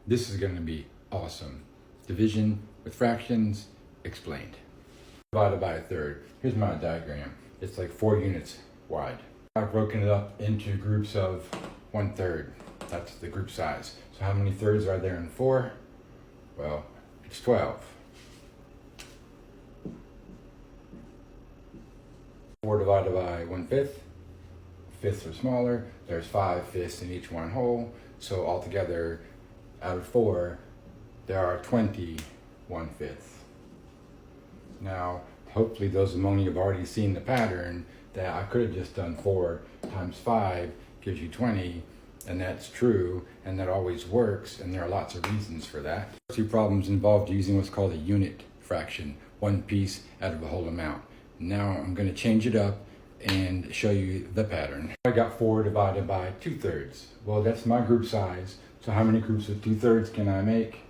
This is going to be awesome. Division with fractions explained. Divided by a third. Here's my diagram. It's like 4 units wide. I've broken it up into groups of 1/3. That's the group size. So how many thirds are there in 4? Well, it's 12. 4 divided by 1/5. Fifths are smaller. There's 5 fifths in each one whole. So altogether, out of 4, there are 20 1/5. Now, hopefully those among you have already seen the pattern that I could have just done 4 times 5 gives you 20, and that's true, and that always works, and there are lots of reasons for that. The 2 problems involved using what's called a unit fraction, 1 piece out of a whole amount. Now I'm going to change it up and show you the pattern. I got 4 divided by 2/3. Well, that's my group size, so how many groups of 2/3 can I make?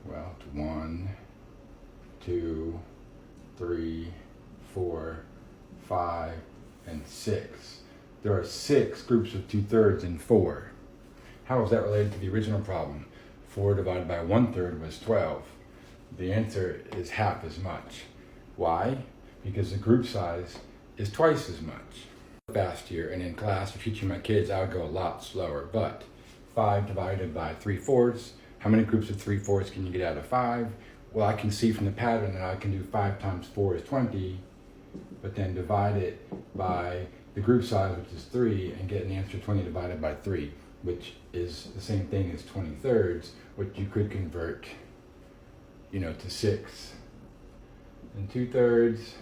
Well, 1, 2, 3, 4, 5, and 6. There are 6 groups of 2/3 in 4. How is that related to the original problem? 4 divided by 1/3 was 12. The answer is half as much. Why? Because the group size is twice as much. Fast here, and in class, for teaching my kids, I would go a lot slower, but 5 divided by 3/4, how many groups of 3/4 can you get out of 5? Well, I can see from the pattern that I can do 5 times 4 is 20, but then divide it by the group size, which is 3, and get an answer 20 divided by 3, which is the same thing as 20/3, which you could convert, to 6 and 2/3.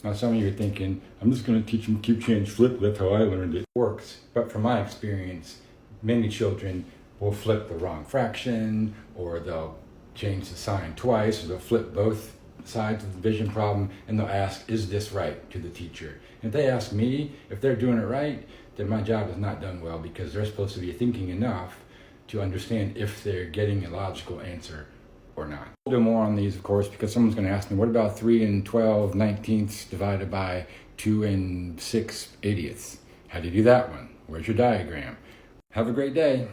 Now some of you are thinking, I'm just going to teach them cube change flip, that's how I learned it. It works, but from my experience, many children will flip the wrong fraction, or they'll change the sign twice, or they'll flip both sides of the division problem, and they'll ask, is this right, to the teacher. And if they ask me if they're doing it right, then my job is not done well, because they're supposed to be thinking enough to understand if they're getting a logical answer or not. We'll do more on these, of course, because someone's going to ask me, what about 3 and 12 19ths divided by 2 and 6 80ths? How do you do that one? Where's your diagram? Have a great day.